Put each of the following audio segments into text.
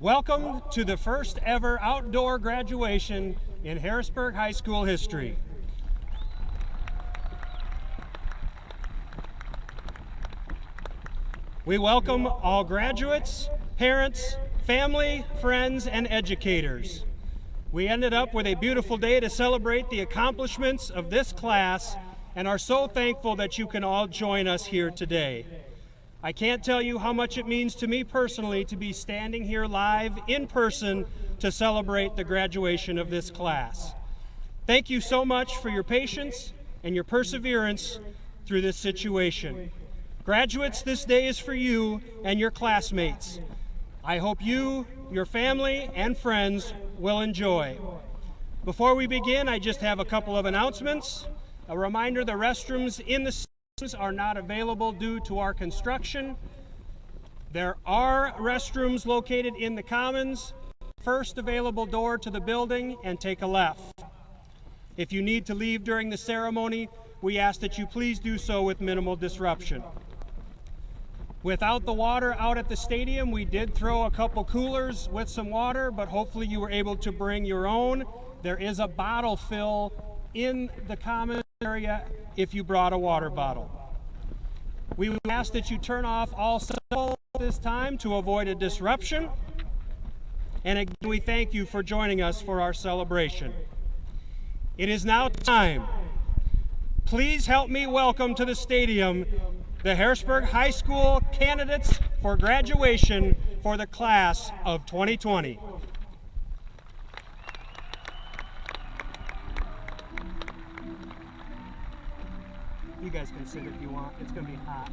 Welcome to the first ever outdoor graduation in Harrisburg High School history. We welcome all graduates, parents, family, friends, and educators. We ended up with a beautiful day to celebrate the accomplishments of this class and are so thankful that you can all join us here today. I can't tell you how much it means to me personally to be standing here live in person to celebrate the graduation of this class. Thank you so much for your patience and your perseverance through this situation. Graduates, this day is for you and your classmates. I hope you, your family, and friends will enjoy. Before we begin, I just have a couple of announcements. A reminder, the restrooms in the are not available due to our construction. There are restrooms located in the Commons, first available door to the building, and take a left. If you need to leave during the ceremony, we ask that you please do so with minimal disruption. Without the water out at the stadium, we did throw a couple coolers with some water, but hopefully you were able to bring your own. There is a bottle fill in the common area if you brought a water bottle. We would ask that you turn off all cell phones at this time to avoid a disruption. And again, we thank you for joining us for our celebration. It is now time. Please help me welcome to the stadium the Harrisburg High School candidates for graduation for the class of 2020. You guys can sit if you want. It's going to be hot.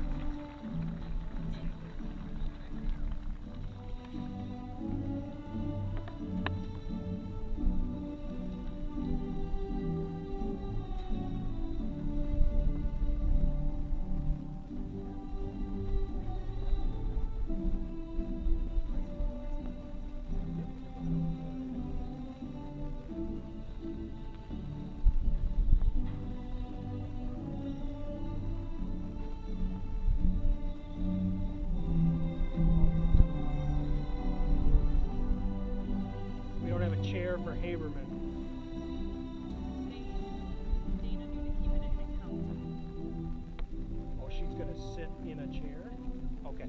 Chair for Haberman. Dana knew to keep it in account. Oh, she's going to sit in a chair? Okay.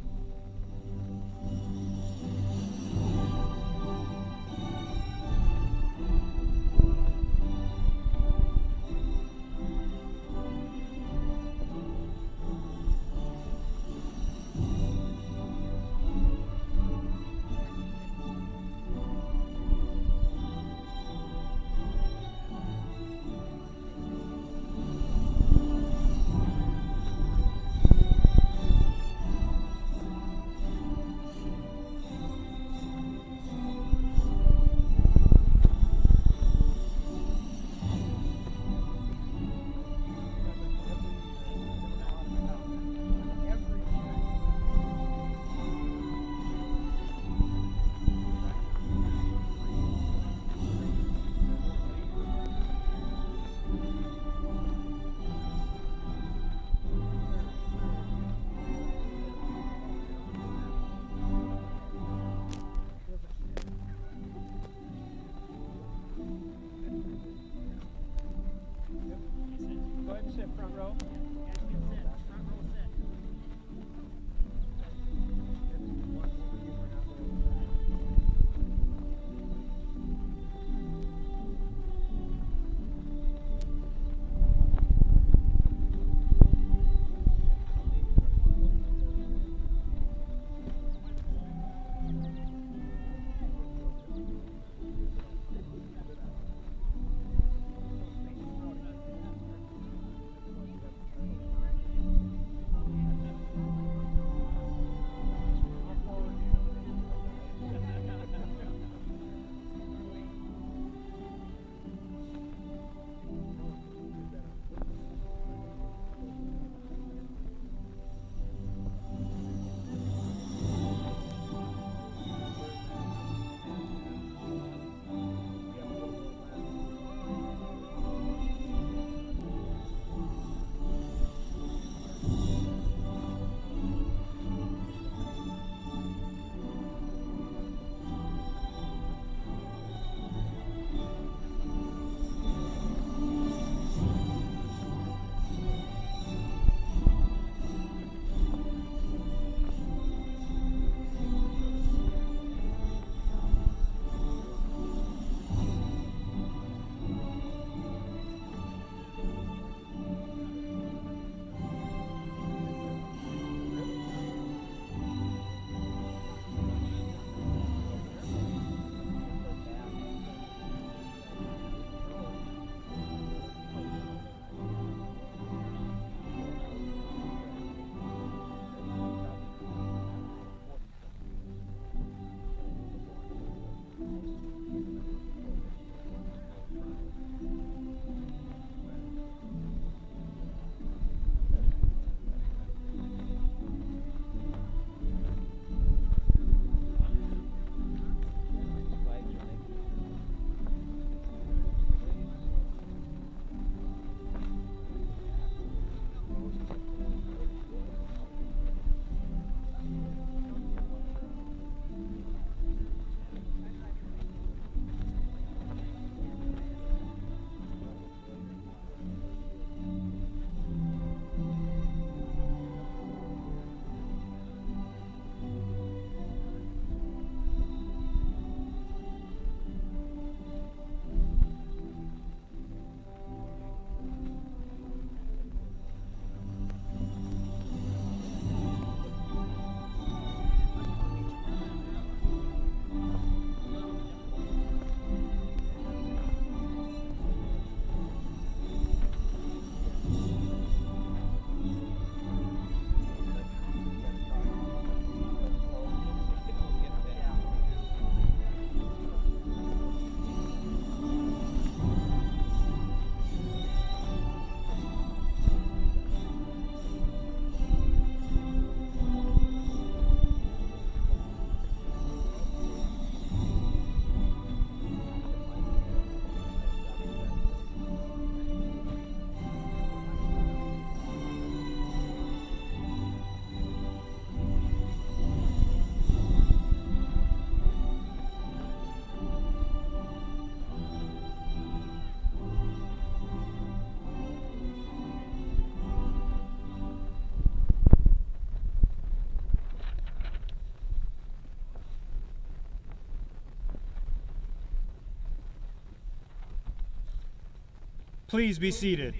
Please be seated.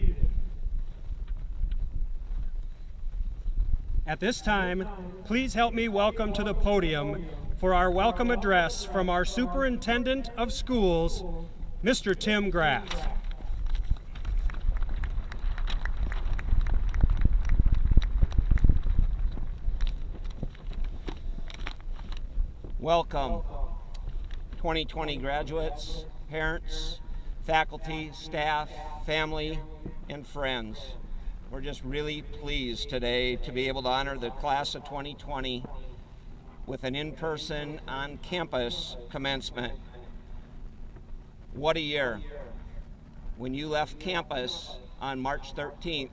At this time, please help me welcome to the podium for our welcome address from our Superintendent of Schools, Mr. Tim Graff. Welcome, 2020 graduates, parents, faculty, staff, family, and friends. We're just really pleased today to be able to honor the class of 2020 with an in-person, on-campus commencement. What a year. When you left campus on March 13th,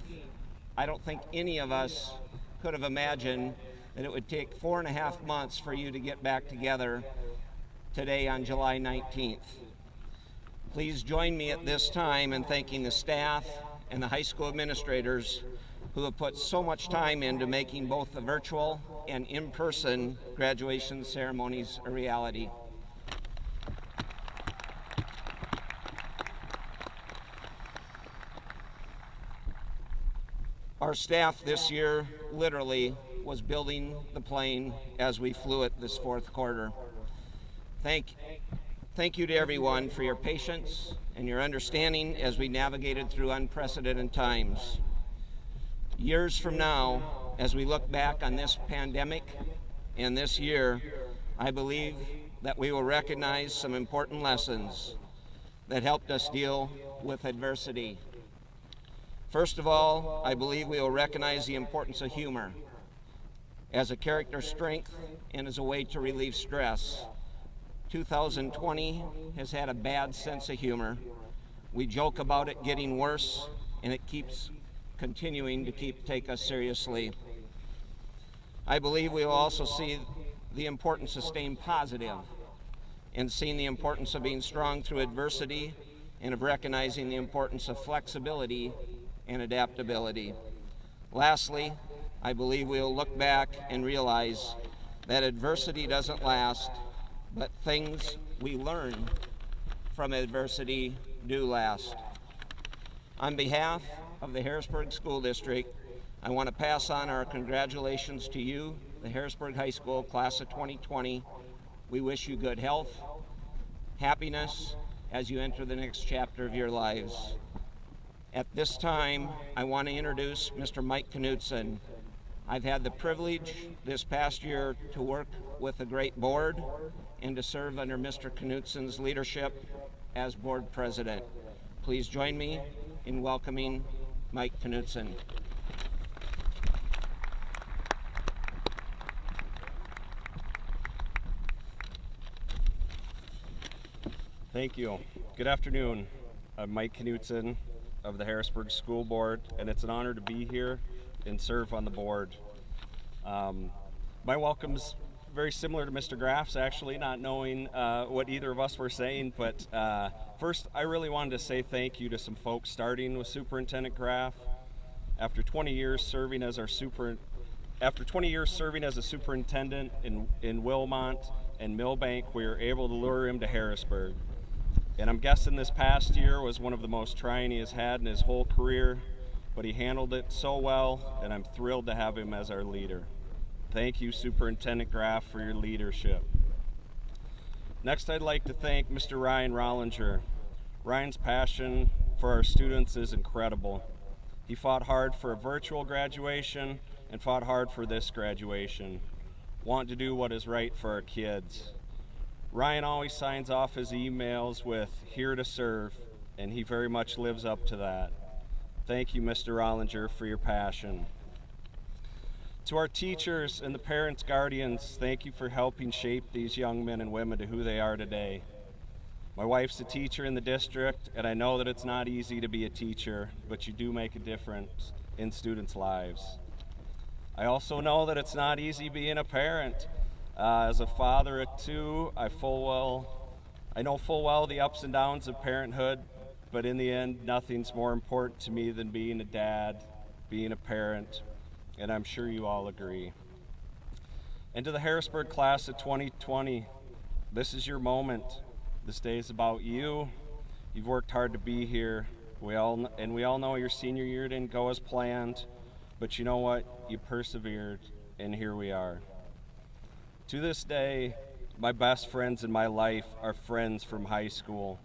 I don't think any of us could have imagined that it would take 4.5 months for you to get back together today on July 19th. Please join me at this time in thanking the staff and the high school administrators who have put so much time into making both the virtual and in-person graduation ceremonies a reality. Our staff this year literally was building the plane as we flew it this fourth quarter. Thank you to everyone for your patience and your understanding as we navigated through unprecedented times. Years from now, as we look back on this pandemic and this year, I believe that we will recognize some important lessons that helped us deal with adversity. First of all, I believe we will recognize the importance of humor as a character strength and as a way to relieve stress. 2020 has had a bad sense of humor. We joke about it getting worse, and it keeps continuing to take us seriously. I believe we will also see the importance of staying positive and seeing the importance of being strong through adversity and of recognizing the importance of flexibility and adaptability. Lastly, I believe we will look back and realize that adversity doesn't last, but things we learn from adversity do last. On behalf of the Harrisburg School District, I want to pass on our congratulations to you, the Harrisburg High School class of 2020. We wish you good health, happiness as you enter the next chapter of your lives. At this time, I want to introduce Mr. Mike Knutson. I've had the privilege this past year to work with a great board and to serve under Mr. Knutson's leadership as board president. Please join me in welcoming Mike Knutson. Thank you. Good afternoon. I'm Mike Knutson of the Harrisburg School Board, and it's an honor to be here and serve on the board. My welcome's very similar to Mr. Graff's, actually, not knowing what either of us were saying, but first I really wanted to say thank you to some folks, starting with Superintendent Graff. After 20 years serving as a superintendent in Wilmont and Millbank, we were able to lure him to Harrisburg. And I'm guessing this past year was one of the most trying he has had in his whole career, but he handled it so well, and I'm thrilled to have him as our leader. Thank you, Superintendent Graff, for your leadership. Next, I'd like to thank Mr. Ryan Rollinger. Ryan's passion for our students is incredible. He fought hard for a virtual graduation and fought hard for this graduation, wanting to do what is right for our kids. Ryan always signs off his emails with "here to serve," and he very much lives up to that. Thank you, Mr. Rollinger, for your passion. To our teachers and the parents, guardians, thank you for helping shape these young men and women to who they are today. My wife's a teacher in the district, and I know that it's not easy to be a teacher, but you do make a difference in students' lives. I also know that it's not easy being a parent. As a father of two, I know full well the ups and downs of parenthood, but in the end, nothing's more important to me than being a dad, being a parent, and I'm sure you all agree. And to the Harrisburg class of 2020, this is your moment. This day is about you. You've worked hard to be here, We all know your senior year didn't go as planned, but you know what? You persevered, and here we are. To this day, my best friends in my life are friends from high school.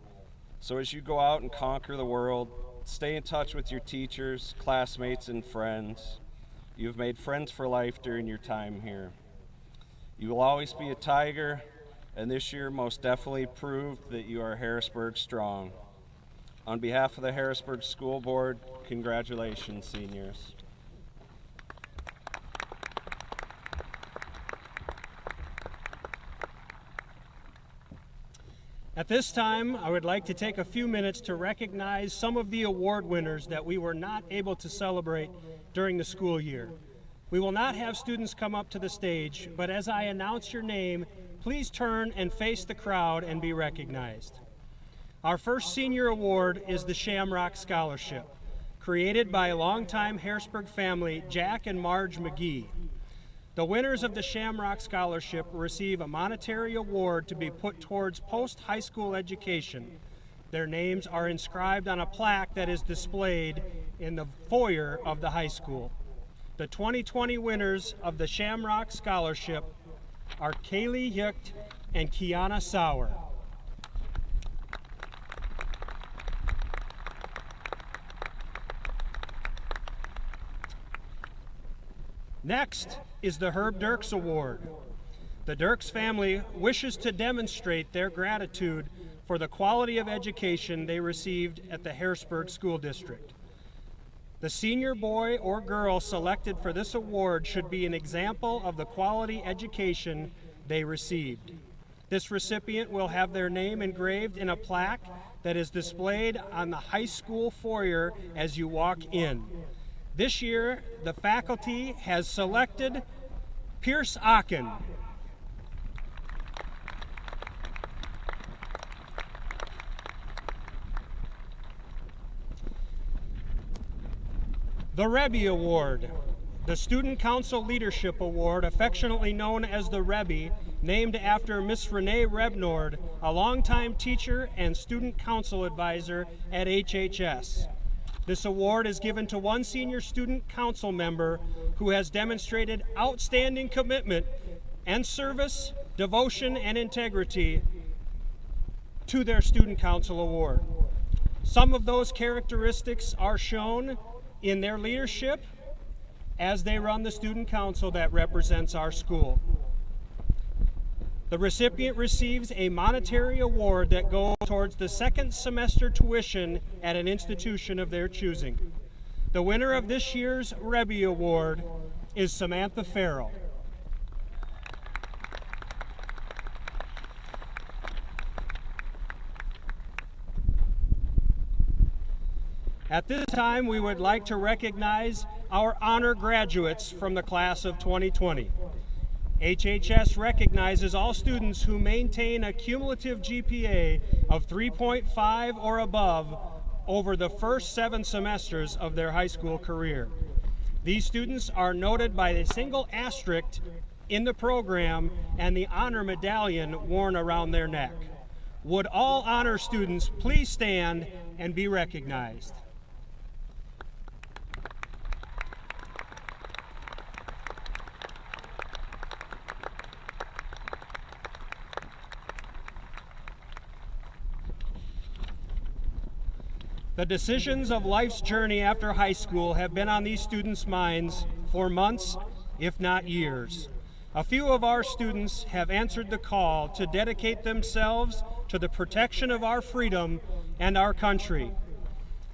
So as you go out and conquer the world, stay in touch with your teachers, classmates, and friends. You've made friends for life during your time here. You will always be a Tiger, and this year most definitely proved that you are Harrisburg strong. On behalf of the Harrisburg School Board, congratulations, seniors. At this time, I would like to take a few minutes to recognize some of the award winners that we were not able to celebrate during the school year. We will not have students come up to the stage, but as I announce your name, please turn and face the crowd and be recognized. Our first senior award is the Shamrock Scholarship, created by longtime Harrisburg family Jack and Marge McGee. The winners of the Shamrock Scholarship receive a monetary award to be put towards post-high school education. Their names are inscribed on a plaque that is displayed in the foyer of the high school. The 2020 winners of the Shamrock Scholarship are Kaylee Yucht and Kiana Sauer. Next is the Herb Dirks Award. The Dirks family wishes to demonstrate their gratitude for the quality of education they received at the Harrisburg School District. The senior boy or girl selected for this award should be an example of the quality education they received. This recipient will have their name engraved in a plaque that is displayed on the high school foyer as you walk in. This year, the faculty has selected Pierce Akin. The Rebbe Award, the Student Council Leadership Award, affectionately known as the Rebbe, named after Miss Renee Rebnord, a longtime teacher and student council advisor at HHS. This award is given to one senior student council member who has demonstrated outstanding commitment and service, devotion, and integrity to their student council award. Some of those characteristics are shown in their leadership as they run the student council that represents our school. The recipient receives a monetary award that goes towards the second semester tuition at an institution of their choosing. The winner of this year's Rebbe Award is Samantha Farrell. At this time, we would like to recognize our honor graduates from the class of 2020. HHS recognizes all students who maintain a cumulative GPA of 3.5 or above over the first 7 semesters of their high school career. These students are noted by a single asterisk in the program and the honor medallion worn around their neck. Would all honor students please stand and be recognized? The decisions of life's journey after high school have been on these students' minds for months, if not years. A few of our students have answered the call to dedicate themselves to the protection of our freedom and our country.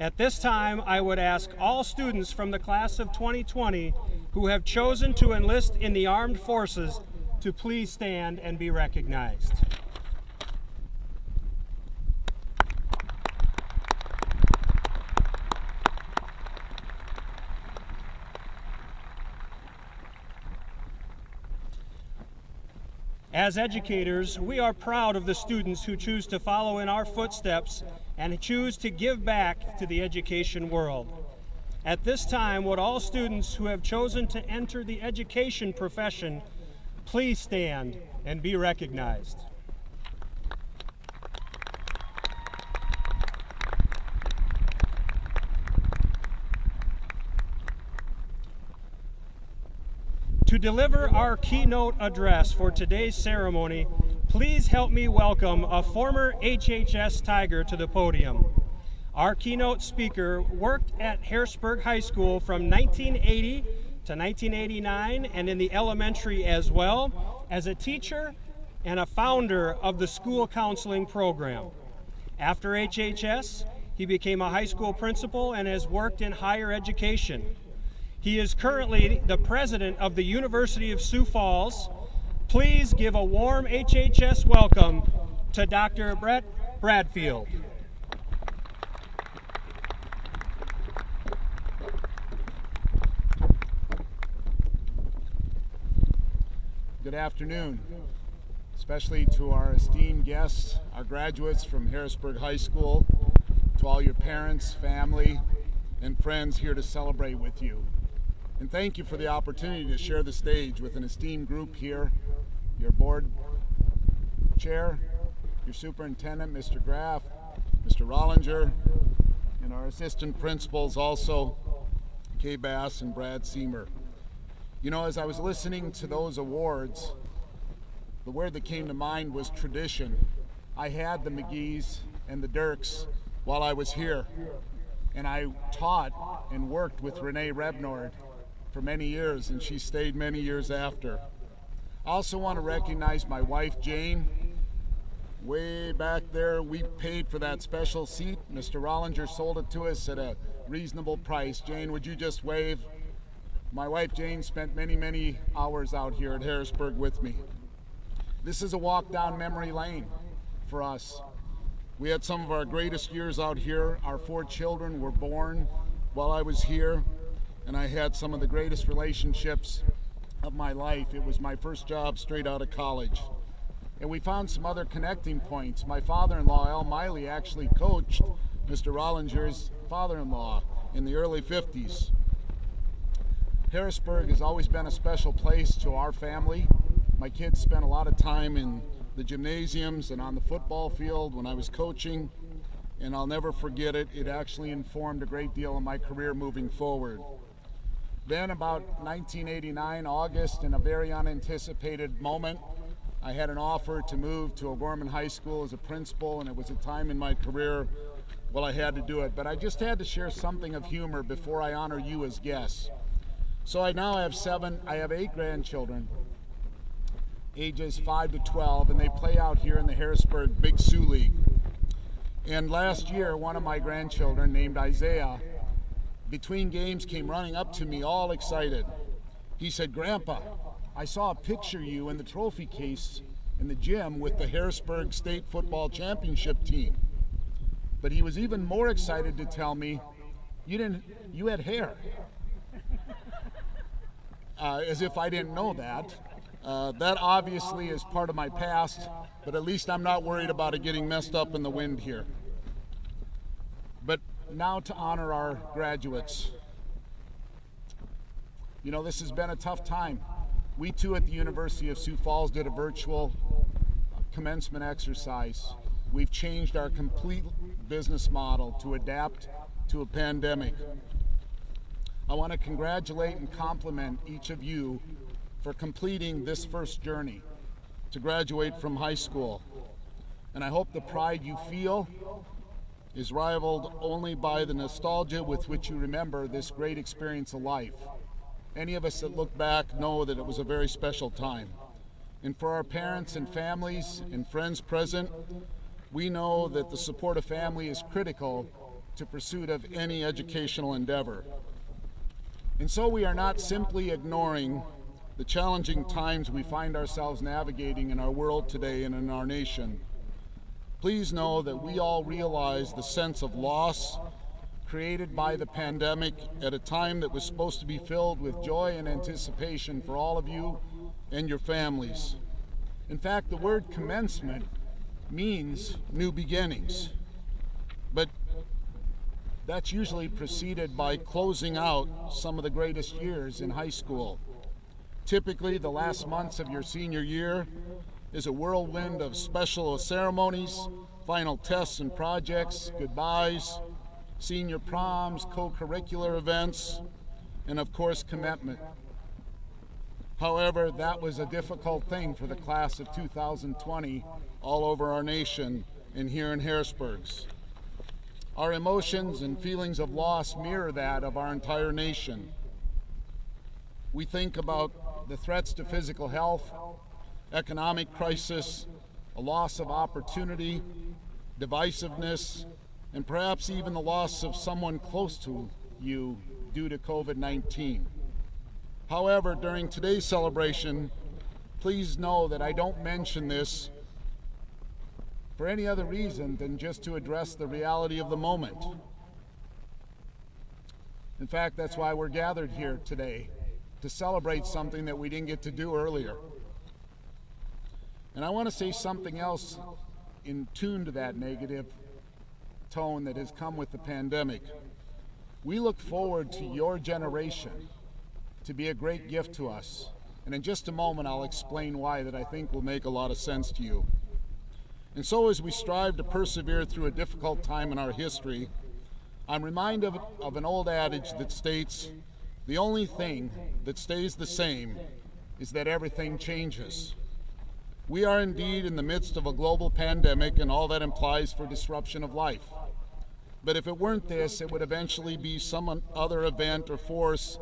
At this time, I would ask all students from the class of 2020 who have chosen to enlist in the armed forces to please stand and be recognized. As educators, we are proud of the students who choose to follow in our footsteps and choose to give back to the education world. At this time, would all students who have chosen to enter the education profession please stand and be recognized. To deliver our keynote address for today's ceremony, please help me welcome a former HHS Tiger to the podium. Our keynote speaker worked at Harrisburg High School from 1980 to 1989 and in the elementary as well as a teacher and a founder of the school counseling program. After HHS, he became a high school principal and has worked in higher education. He is currently the president of the University of Sioux Falls. Please give a warm HHS welcome to Dr. Brett Bradfield. Good afternoon, especially to our esteemed guests, our graduates from Harrisburg High School, to all your parents, family, and friends here to celebrate with you. And thank you for the opportunity to share the stage with an esteemed group here, your board chair, your superintendent, Mr. Graff, Mr. Rollinger, and our assistant principals also, Kay Bass and Brad Seamer. You know, as I was listening to those awards, the word that came to mind was tradition. I had the McGees and the Dirks while I was here, and I taught and worked with Renee Rebnord for many years, and she stayed many years after. I also want to recognize my wife, Jane. Way back there, we paid for that special seat. Mr. Rollinger sold it to us at a reasonable price. Jane, would you just wave? My wife, Jane, spent many hours out here at Harrisburg with me. This is a walk down memory lane for us. We had some of our greatest years out here. Our 4 children were born while I was here, and I had some of the greatest relationships of my life. It was my first job straight out of college. And we found some other connecting points. My father-in-law, Al Miley, actually coached Mr. Rollinger's father-in-law in the early 50s. Harrisburg has always been a special place to our family. My kids spent a lot of time in the gymnasiums and on the football field when I was coaching, and I'll never forget it. It actually informed a great deal of my career moving forward. Then about 1989, August, in a very unanticipated moment, I had an offer to move to O'Gorman High School as a principal, and it was a time in my career, well, I had to do it. But I just had to share something of humor before I honor you as guests. So I now have 8 grandchildren, ages 5 to 12, and they play out here in the Harrisburg Big Sioux League. And last year, one of my grandchildren, named Isaiah, between games came running up to me all excited. He said, "Grandpa, I saw a picture of you in the trophy case in the gym with the Harrisburg State Football Championship team." But he was even more excited to tell me, you had hair. As if I didn't know that. That obviously is part of my past, but at least I'm not worried about it getting messed up in the wind here. But now to honor our graduates. You know, this has been a tough time. We too at the University of Sioux Falls did a virtual commencement exercise. We've changed our complete business model to adapt to a pandemic. I want to congratulate and compliment each of you for completing this first journey to graduate from high school. And I hope the pride you feel is rivaled only by the nostalgia with which you remember this great experience of life. Any of us that look back know that it was a very special time. And for our parents and families and friends present, we know that the support of family is critical to pursuit of any educational endeavor. And so we are not simply ignoring the challenging times we find ourselves navigating in our world today and in our nation. Please know that we all realize the sense of loss created by the pandemic at a time that was supposed to be filled with joy and anticipation for all of you and your families. In fact, the word commencement means new beginnings, but that's usually preceded by closing out some of the greatest years in high school. Typically, the last months of your senior year is a whirlwind of special ceremonies, final tests and projects, goodbyes, senior proms, co-curricular events, and of course, commitment. However, that was a difficult thing for the class of 2020 all over our nation and here in Harrisburg. Our emotions and feelings of loss mirror that of our entire nation. We think about the threats to physical health, economic crisis, a loss of opportunity, divisiveness, and perhaps even the loss of someone close to you due to COVID-19. However, during today's celebration, please know that I don't mention this for any other reason than just to address the reality of the moment. In fact, that's why we're gathered here today, to celebrate something that we didn't get to do earlier. And I want to say something else in tune to that negative tone that has come with the pandemic. We look forward to your generation to be a great gift to us. And in just a moment, I'll explain why that I think will make a lot of sense to you. And so as we strive to persevere through a difficult time in our history, I'm reminded of an old adage that states, the only thing that stays the same is that everything changes. We are indeed in the midst of a global pandemic and all that implies for disruption of life. But if it weren't this, it would eventually be some other event or force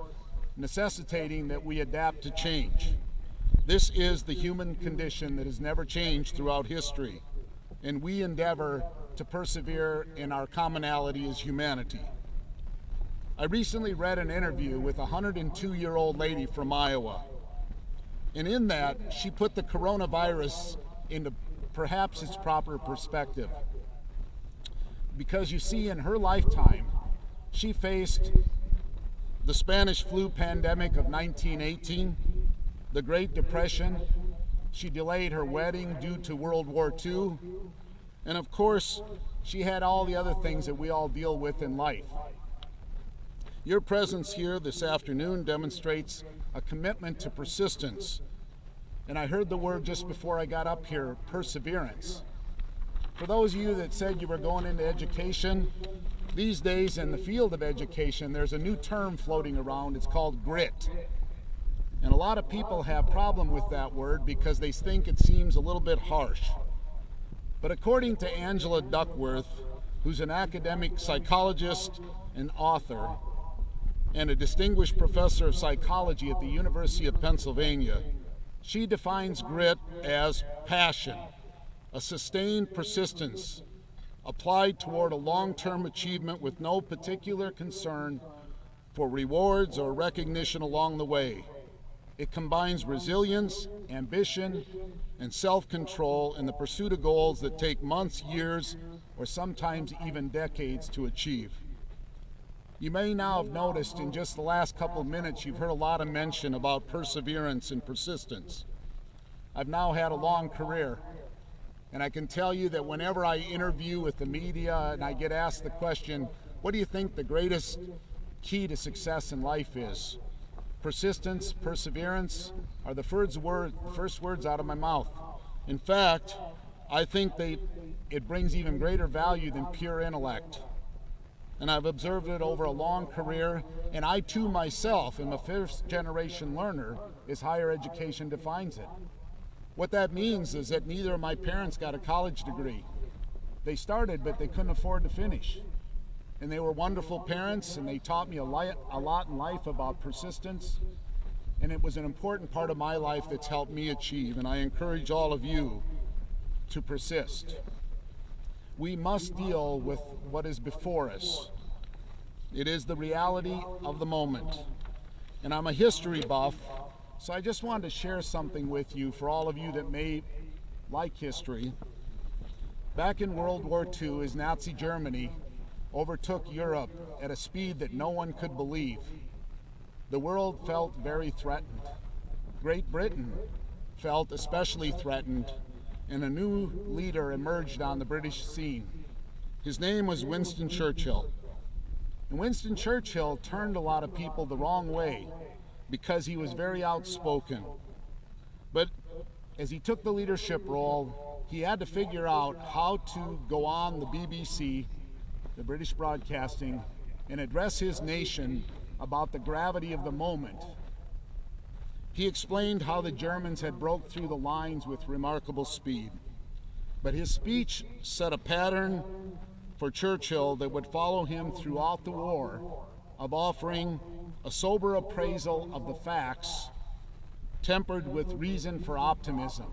necessitating that we adapt to change. This is the human condition that has never changed throughout history, and we endeavor to persevere in our commonality as humanity. I recently read an interview with a 102-year-old lady from Iowa, and in that, she put the coronavirus into perhaps its proper perspective. Because you see, in her lifetime, she faced the Spanish flu pandemic of 1918, the Great Depression. She delayed her wedding due to World War II. And of course, she had all the other things that we all deal with in life. Your presence here this afternoon demonstrates a commitment to persistence. And I heard the word just before I got up here, perseverance. For those of you that said you were going into education, these days in the field of education, there's a new term floating around. It's called grit. And a lot of people have problem with that word because they think it seems a little bit harsh. But according to Angela Duckworth, who's an academic psychologist and author, and a distinguished professor of psychology at the University of Pennsylvania, she defines grit as passion, a sustained persistence applied toward a long-term achievement with no particular concern for rewards or recognition along the way. It combines resilience, ambition, and self-control in the pursuit of goals that take months, years, or sometimes even decades to achieve. You may now have noticed in just the last couple of minutes you've heard a lot of mention about perseverance and persistence. I've now had a long career, and I can tell you that whenever I interview with the media and I get asked the question, what do you think the greatest key to success in life is? Persistence, perseverance are the first words out of my mouth. In fact, I think it brings even greater value than pure intellect. And I've observed it over a long career, and I too myself am a first-generation learner as higher education defines it. What that means is that neither of my parents got a college degree. They started, but they couldn't afford to finish. And they were wonderful parents, and they taught me a lot in life about persistence, and it was an important part of my life that's helped me achieve, and I encourage all of you to persist. We must deal with what is before us. It is the reality of the moment. And I'm a history buff, so I just wanted to share something with you for all of you that may like history. Back in World War II, as Nazi Germany overtook Europe at a speed that no one could believe, the world felt very threatened. Great Britain felt especially threatened, and a new leader emerged on the British scene. His name was Winston Churchill. And Winston Churchill turned a lot of people the wrong way because he was very outspoken. But as he took the leadership role, he had to figure out how to go on the BBC, the British Broadcasting, and address his nation about the gravity of the moment. He explained how the Germans had broke through the lines with remarkable speed. But his speech set a pattern for Churchill that would follow him throughout the war, of offering a sober appraisal of the facts, tempered with reason for optimism.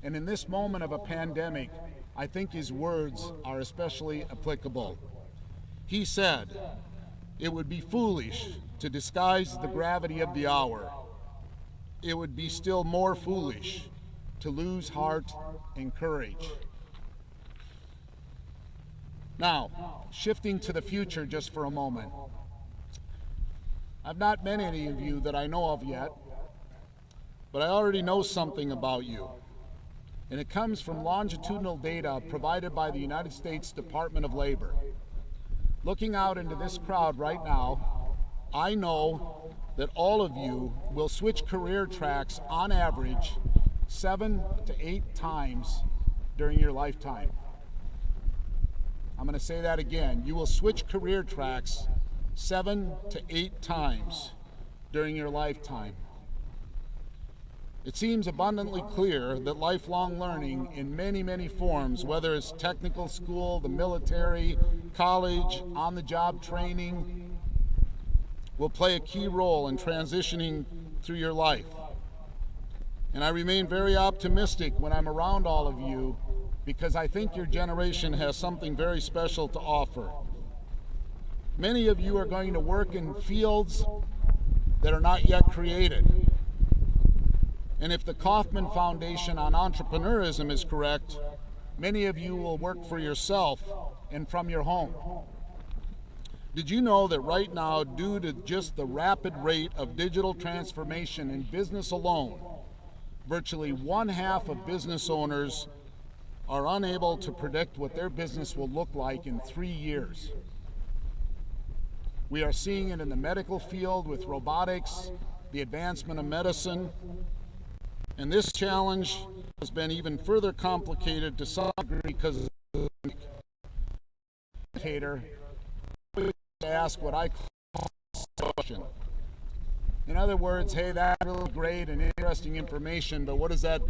And in this moment of a pandemic, I think his words are especially applicable. He said, "It would be foolish to disguise the gravity of the hour. It would be still more foolish to lose heart and courage." Now, shifting to the future just for a moment. I've not met any of you that I know of yet, but I already know something about you. And it comes from longitudinal data provided by the United States Department of Labor. Looking out into this crowd right now, I know that all of you will switch career tracks on average 7 to 8 times during your lifetime. I'm going to say that again. You will switch career tracks 7 to 8 times during your lifetime. It seems abundantly clear that lifelong learning in many, many forms, whether it's technical school, the military, college, on-the-job training, will play a key role in transitioning through your life. And I remain very optimistic when I'm around all of you, because I think your generation has something very special to offer. Many of you are going to work in fields that are not yet created. And if the Kauffman Foundation on entrepreneurism is correct, many of you will work for yourself and from your home. Did you know that right now, due to just the rapid rate of digital transformation in business alone, virtually 1/2 of business owners are unable to predict what their business will look like in 3 years? We are seeing it in the medical field with robotics, the advancement of medicine, and this challenge has been even further complicated to some degree because of the educator to ask what I call a question. In other words, hey, that's really great and interesting information, but what does that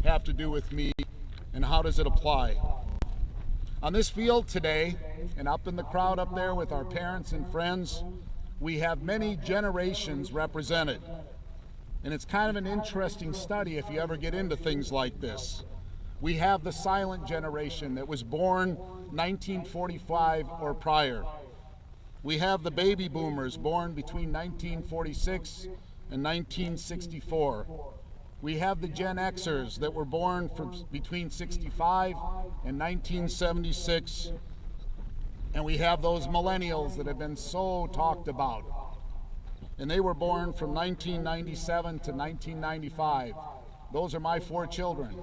have to do with me, and how does it apply? On this field today, and up in the crowd up there with our parents and friends, we have many generations represented. And it's kind of an interesting study if you ever get into things like this. We have the silent generation that was born 1945 or prior. We have the baby boomers born between 1946 and 1964. We have the Gen Xers that were born between 65 and 1976. And we have those millennials that have been so talked about. And they were born from 1997 to 1995. Those are my 4 children.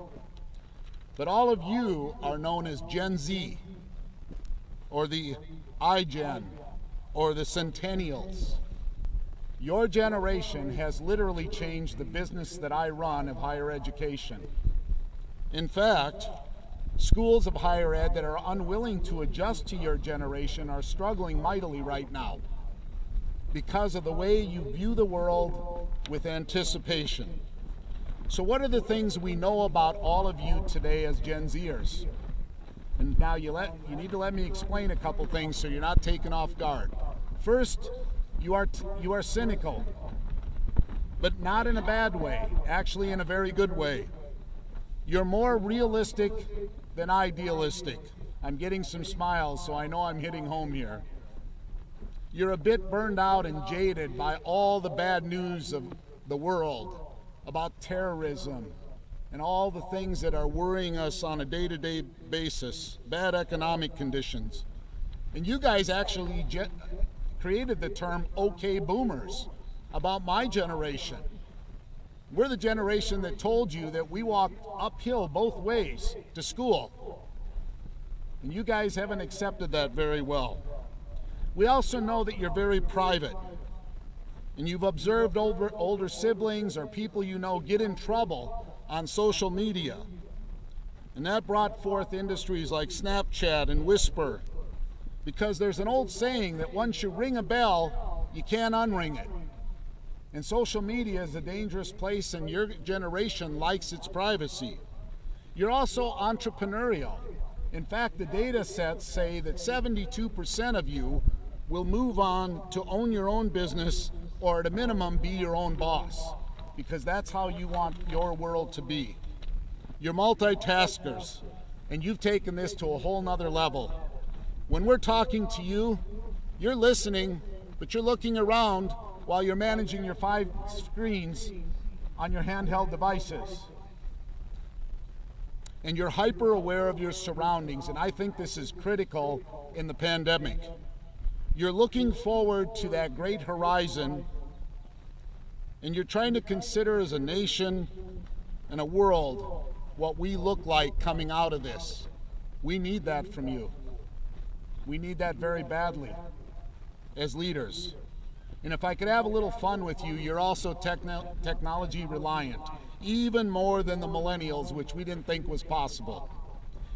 But all of you are known as Gen Z, or the iGen, or the Centennials. Your generation has literally changed the business that I run of higher education. In fact, schools of higher ed that are unwilling to adjust to your generation are struggling mightily right now because of the way you view the world with anticipation. So what are the things we know about all of you today as Gen Zers? And now you need to let me explain a couple things so you're not taken off guard. First, you are cynical, but not in a bad way, actually in a very good way. You're more realistic than idealistic. I'm getting some smiles, so I know I'm hitting home here. You're a bit burned out and jaded by all the bad news of the world about terrorism and all the things that are worrying us on a day-to-day basis, bad economic conditions. And you guys actually created the term "okay boomers" about my generation. We're the generation that told you that we walked uphill both ways to school. And you guys haven't accepted that very well. We also know that you're very private, and you've observed older siblings or people you know get in trouble on social media. And that brought forth industries like Snapchat and Whisper, because there's an old saying that once you ring a bell, you can't unring it. And social media is a dangerous place, and your generation likes its privacy. You're also entrepreneurial. In fact, the data sets say that 72% of you will move on to own your own business, or at a minimum be your own boss, because that's how you want your world to be. You're multitaskers, and you've taken this to a whole nother level. When we're talking to you, you're listening, but you're looking around while you're managing your 5 screens on your handheld devices. And you're hyper aware of your surroundings, and I think this is critical in the pandemic. You're looking forward to that great horizon, and you're trying to consider as a nation and a world what we look like coming out of this. We need that from you. We need that very badly as leaders. And if I could have a little fun with you, you're also technology reliant, even more than the millennials, which we didn't think was possible.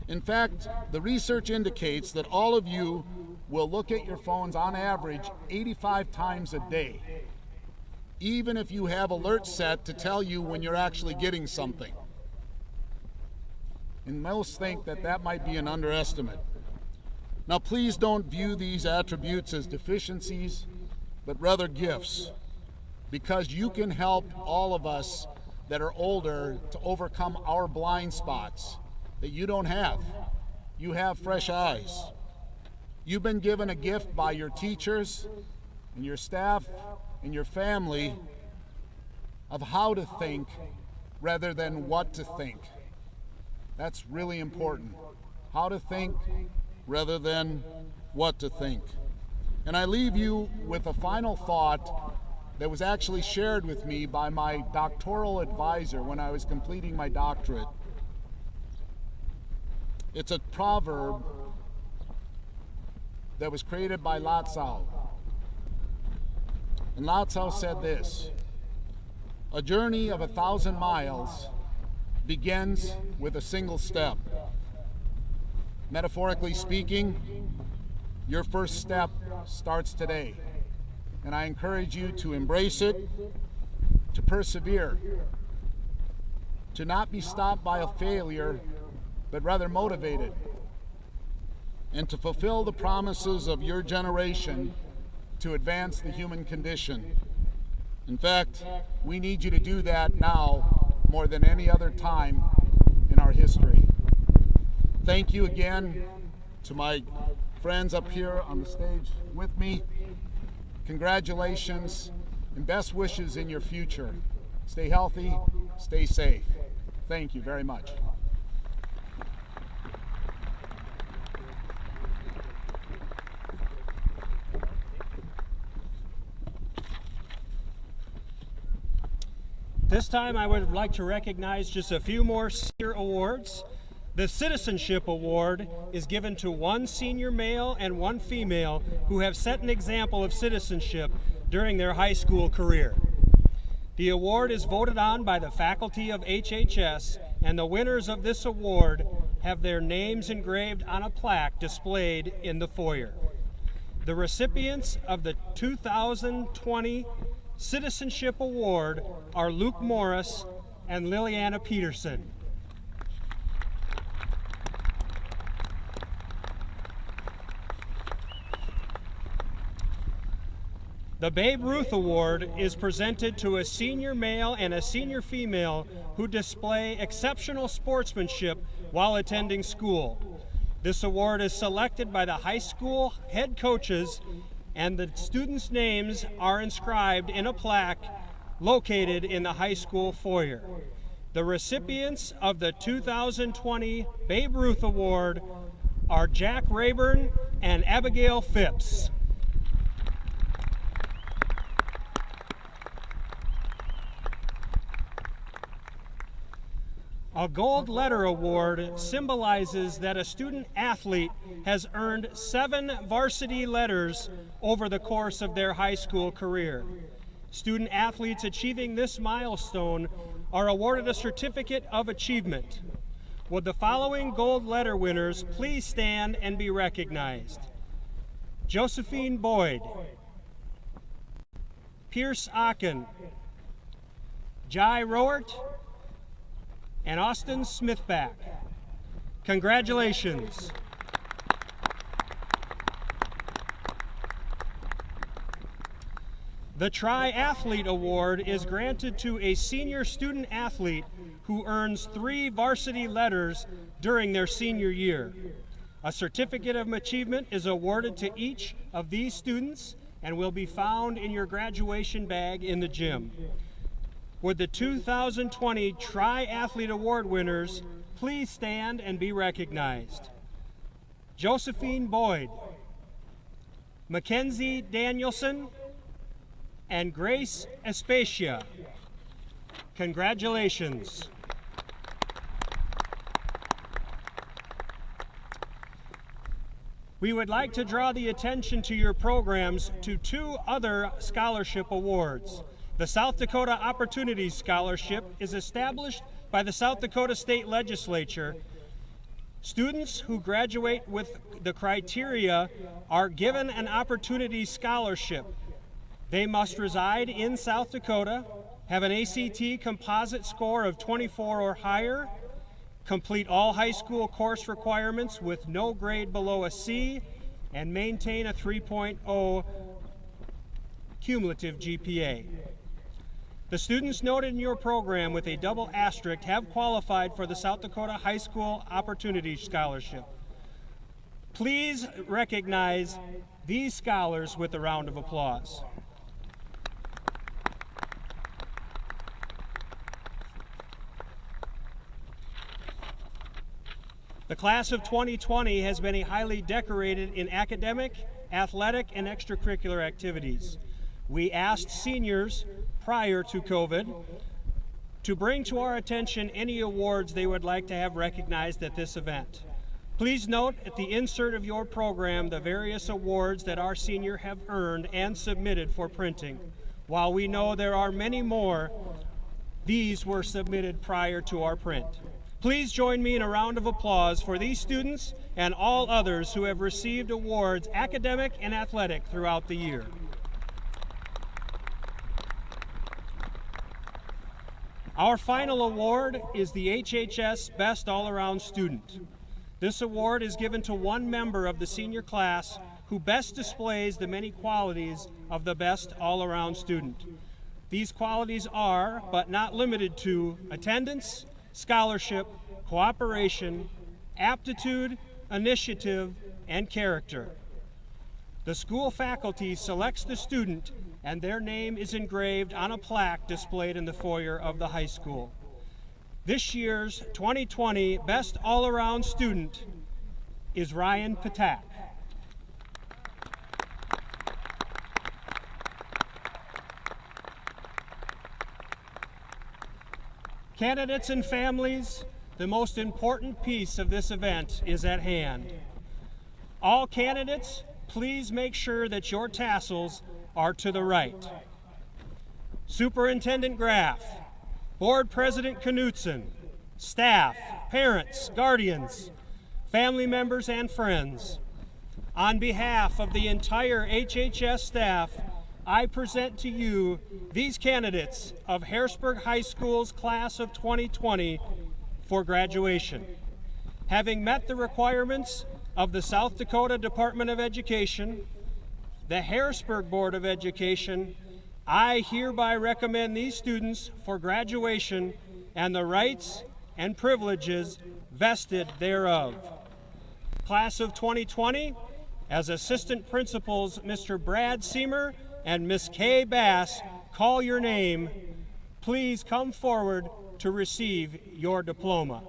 In fact, the research indicates that all of you will look at your phones on average 85 times a day, even if you have alerts set to tell you when you're actually getting something. And most think that that might be an underestimate. Now, please don't view these attributes as deficiencies, but rather gifts, because you can help all of us that are older to overcome our blind spots that you don't have. You have fresh eyes. You've been given a gift by your teachers and your staff and your family of how to think rather than what to think. That's really important. How to think rather than what to think. And I leave you with a final thought that was actually shared with me by my doctoral advisor when I was completing my doctorate. It's a proverb that was created by Lao Tzu. And Lao Tzu said this: "A journey of 1,000 miles begins with a single step." Metaphorically speaking, your first step starts today. And I encourage you to embrace it, to persevere, to not be stopped by a failure, but rather motivated, and to fulfill the promises of your generation to advance the human condition. In fact, we need you to do that now more than any other time in our history. Thank you again to my friends up here on the stage with me. Congratulations and best wishes in your future. Stay healthy, stay safe. Thank you very much. This time I would like to recognize just a few more senior awards. The Citizenship Award is given to one senior male and one female who have set an example of citizenship during their high school career. The award is voted on by the faculty of HHS, and the winners of this award have their names engraved on a plaque displayed in the foyer. The recipients of the 2020 Citizenship Award are Luke Morris and Liliana Peterson. The Babe Ruth Award is presented to a senior male and a senior female who display exceptional sportsmanship while attending school. This award is selected by the high school head coaches, and the students' names are inscribed in a plaque located in the high school foyer. The recipients of the 2020 Babe Ruth Award are Jack Rayburn and Abigail Phipps. A Gold Letter Award symbolizes that a student athlete has earned 7 varsity letters over the course of their high school career. Student athletes achieving this milestone are awarded a certificate of achievement. Would the following Gold Letter winners please stand and be recognized? Josephine Boyd, Pierce Akin, Jai Rowert, and Austin Smithback. Congratulations. The Triathlete Award is granted to a senior student athlete who earns 3 varsity letters during their senior year. A certificate of achievement is awarded to each of these students and will be found in your graduation bag in the gym. Would the 2020 Triathlete Award winners please stand and be recognized? Josephine Boyd, Mackenzie Danielson, and Grace Especia. Congratulations. We would like to draw the attention to your programs to 2 other scholarship awards. The South Dakota Opportunities Scholarship is established by the South Dakota State Legislature. Students who graduate with the criteria are given an opportunity scholarship. They must reside in South Dakota, have an ACT composite score of 24 or higher, complete all high school course requirements with no grade below a C, and maintain a 3.0 cumulative GPA. The students noted in your program with a double asterisk have qualified for the South Dakota High School Opportunity Scholarship. Please recognize these scholars with a round of applause. The class of 2020 has been highly decorated in academic, athletic, and extracurricular activities. We asked seniors prior to COVID to bring to our attention any awards they would like to have recognized at this event. Please note at the insert of your program the various awards that our seniors have earned and submitted for printing. While we know there are many more, these were submitted prior to our print. Please join me in a round of applause for these students and all others who have received awards, academic and athletic, throughout the year. Our final award is the HHS Best All-Around Student. This award is given to one member of the senior class who best displays the many qualities of the best all-around student. These qualities are, but not limited to, attendance, scholarship, cooperation, aptitude, initiative, and character. The school faculty selects the student and their name is engraved on a plaque displayed in the foyer of the high school. This year's 2020 Best All-Around Student is Ryan Patak. Candidates and families, the most important piece of this event is at hand. All candidates, please make sure that your tassels are to the right. Superintendent Graff, Board President Knutson, staff, parents, guardians, family members, and friends, on behalf of the entire HHS staff, I present to you these candidates of Harrisburg High School's class of 2020 for graduation. Having met the requirements of the South Dakota Department of Education, the Harrisburg Board of Education, I hereby recommend these students for graduation and the rights and privileges vested thereof. Class of 2020, as Assistant Principals Mr. Brad Seamer and Miss Kay Bass call your name, please come forward to receive your diploma.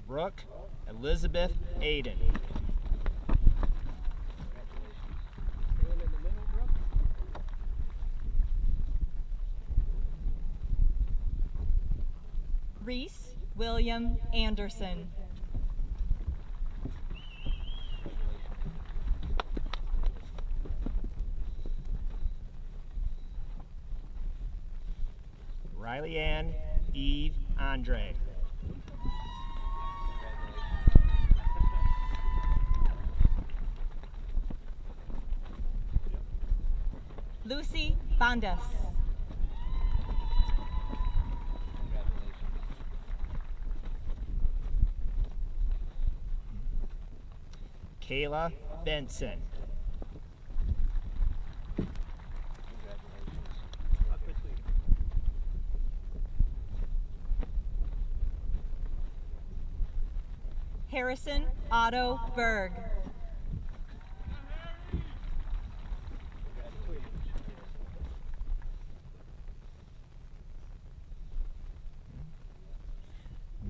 Brooke Elizabeth Aiden. Reese William Anderson. Riley Ann Eve Andre. Lucy Bandas. Kayla Benson. Harrison Otto Berg.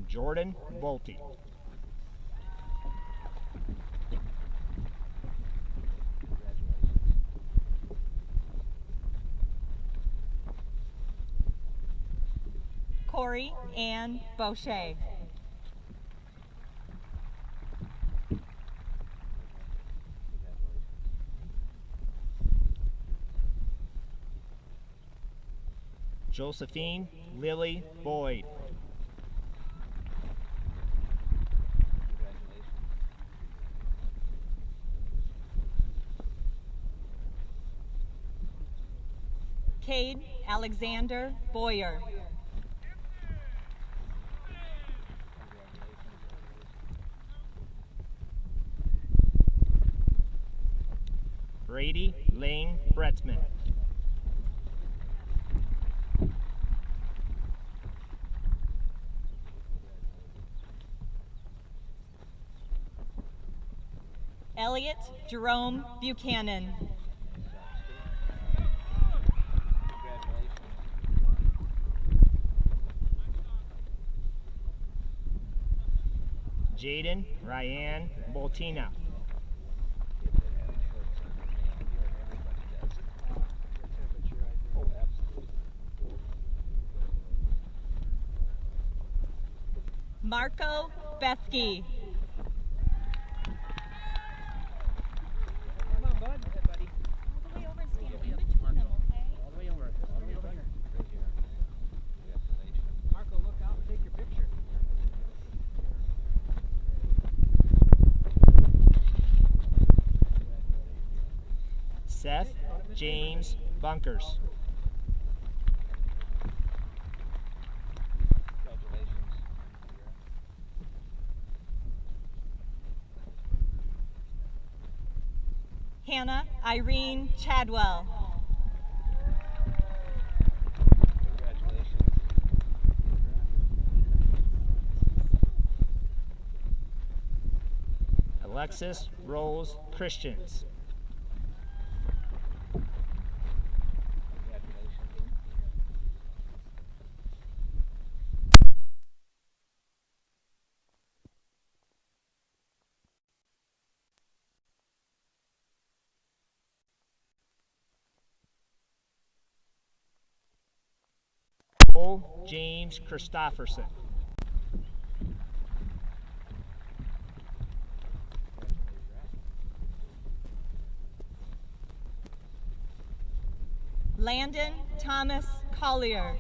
Jordan Bolte. Corey Ann Boucher. Josephine Lily Boyd. Cade Alexander Boyer. Brady Lane Bretzman. Elliot Jerome Buchanan. Jaden Ryan Boltina. Marco Bethke. Seth James Bunkers. Hannah Irene Chadwell. Alexis Rose Christians. Cole James Christofferson. Landon Thomas Collier.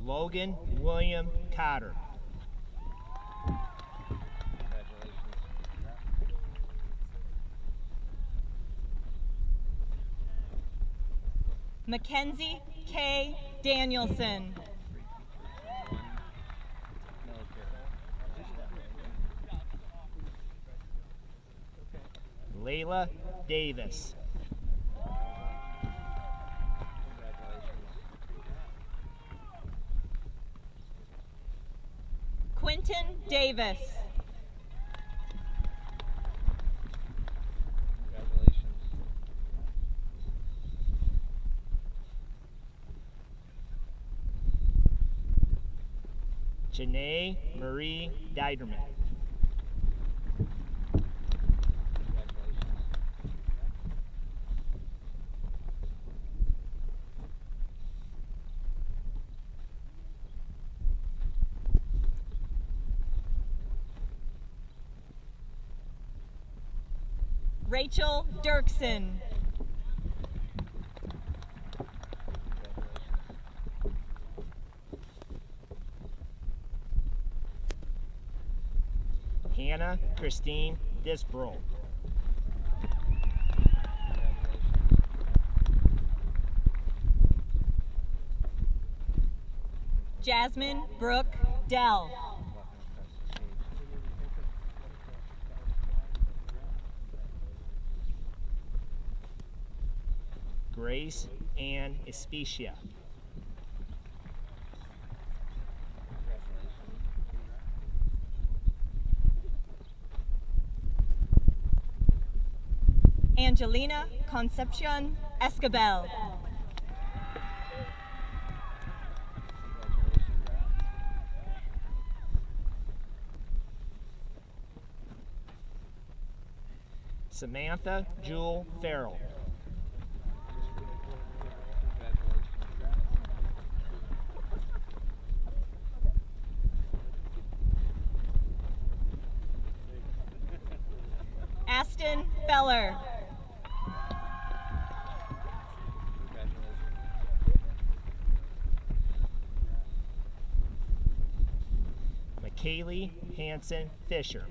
Logan William Cotter. Mackenzie K. Danielson. Layla Davis. Quentin Davis. Janae Marie Deiderman. Rachel Dirksen. Hannah Christine Disbrow. Jasmine Brooke Dell. Grace Ann Especia. Angelina Concepcion Escabel. Samantha Jewel Farrell. Aston Feller. Kaylee Hanson Fisher.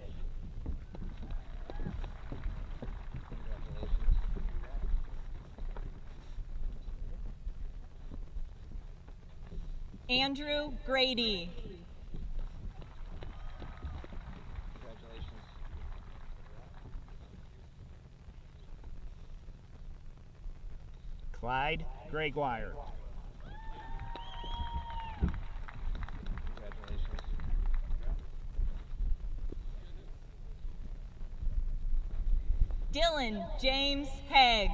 Andrew Grady. Clyde Gregoire. Dylan James Haig.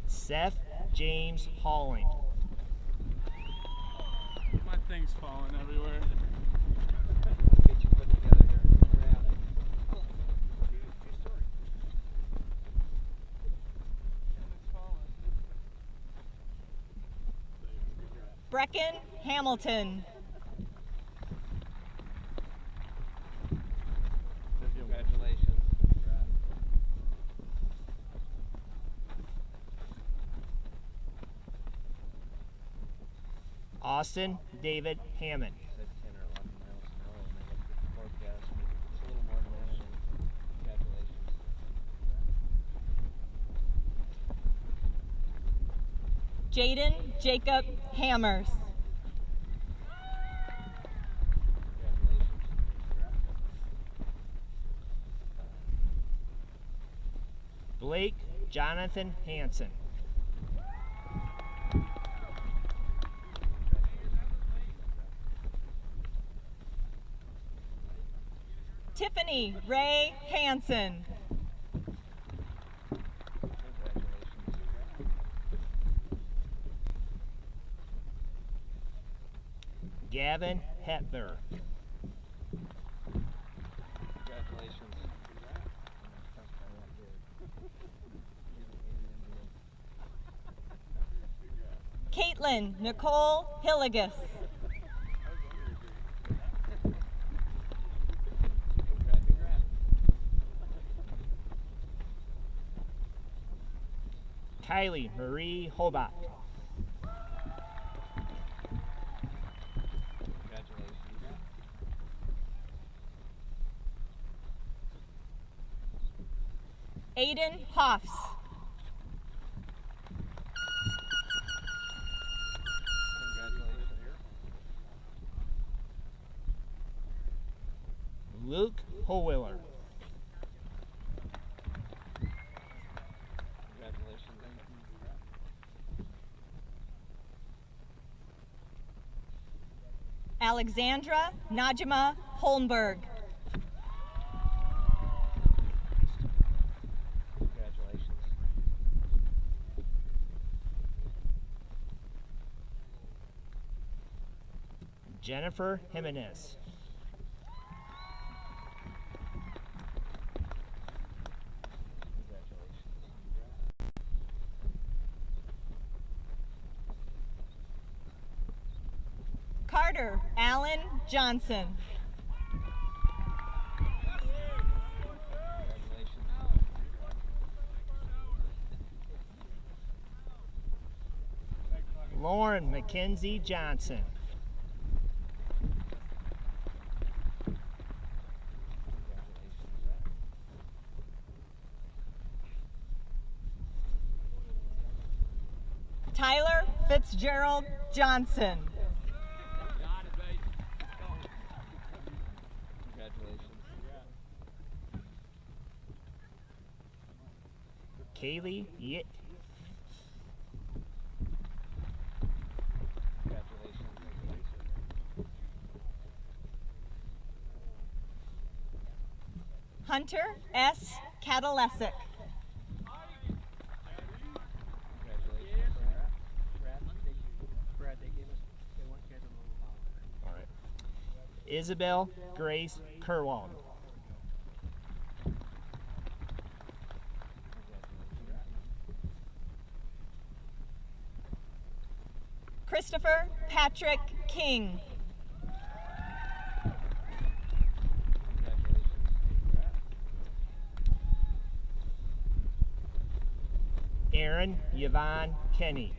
Seth James Halling. My thing's falling everywhere. Get you put together here. We're at it. Brecken Hamilton. Congratulations. Austin David Hammond. Said 10 or 11 miles an hour when I looked at the forecast. It's a little more than that. Congratulations. Jaden Jacob Hammers. Blake Jonathan Hanson. Tiffany Ray Hansen. Gavin Hetver. Congratulations. Caitlin Nicole Hilligus. Kylie Marie Hobach. Aiden Hoffs. Luke Howiller. Alexandra Najima Holmberg. Congratulations. Jennifer Jimenez. Carter Allen Johnson. Lauren Mackenzie Johnson. Tyler Fitzgerald Johnson. Kaylee Yit. Hunter S. Catalesic. All right. Isabel Grace Kerwald. Christopher Patrick King. Aaron Yvonne Kenny.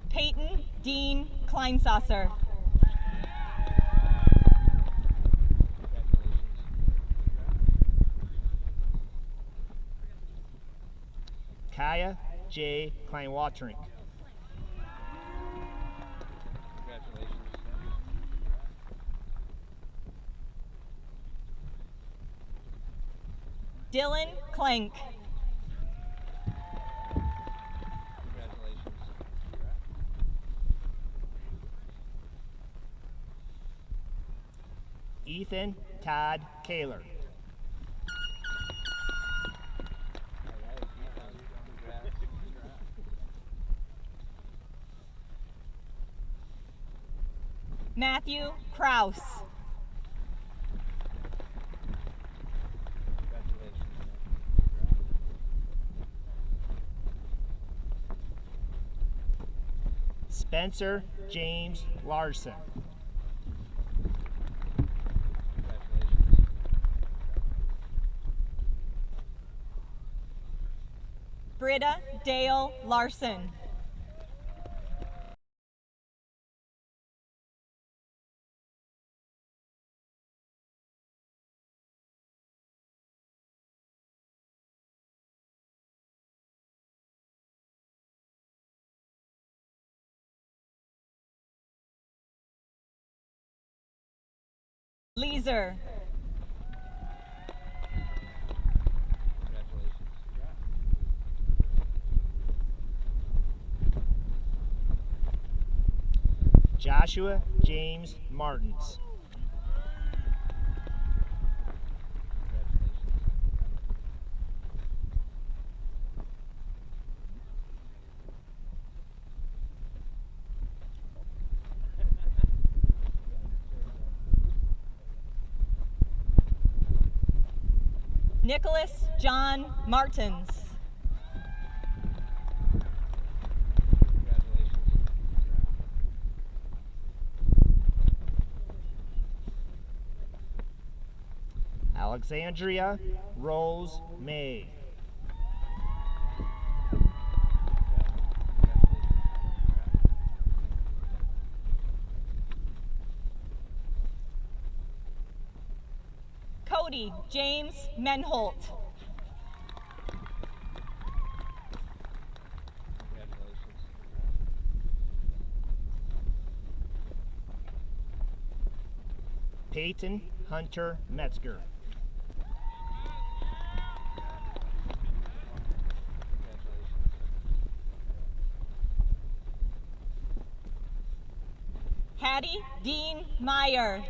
Peyton Dean Kleinsasser. Kaya J. Kleinwaterink. Dylan Clank. Ethan Todd Kaler. Matthew Kraus. Spencer James Larson. Britta Dale Larson. Leeser. Joshua James Martins. Nicholas John Martins. Alexandria Rose May. Cody James Menholt. Peyton Hunter Metzger. Hattie Dean Meyer.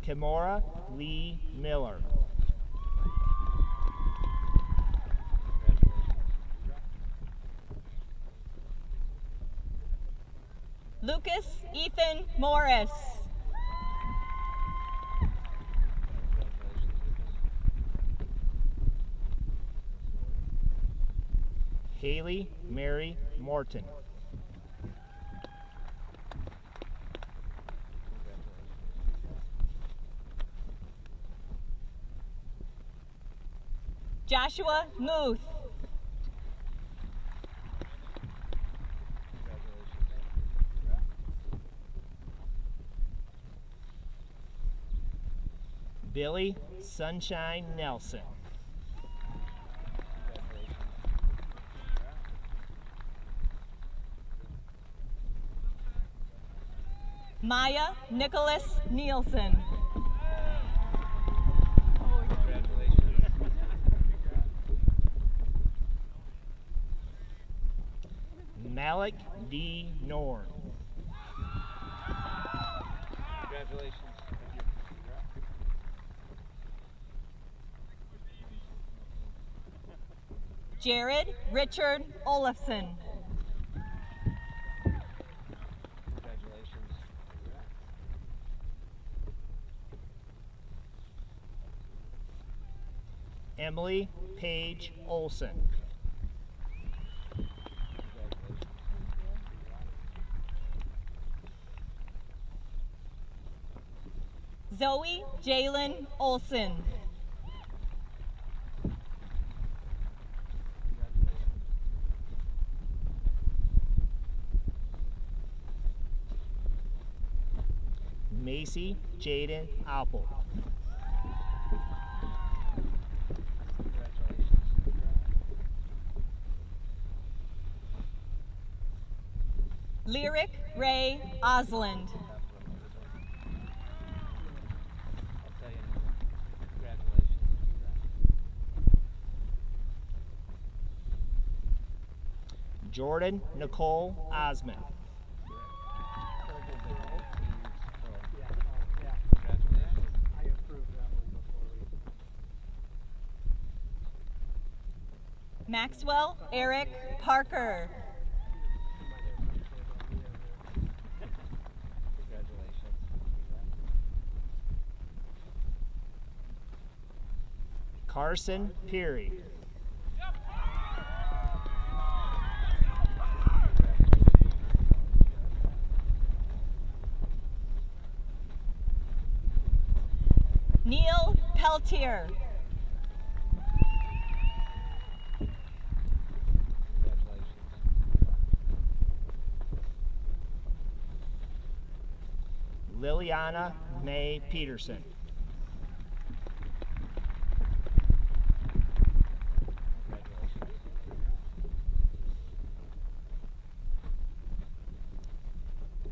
Kimora Lee Miller. Lucas Ethan Morris. Haley Mary Morton. Joshua Muth. Billy Sunshine Nelson. Maya Nicholas Nielsen. Malik D. Norn. Congratulations. Jared Richard Olafson. Congratulations. Emily Paige Olson. Zoe Jalen Olson. Macy Jaden Apple. Lyric Ray Osland. Jordan Nicole Osmond. Maxwell Eric Parker. Carson Peary. Neil Peltier. Liliana May Peterson.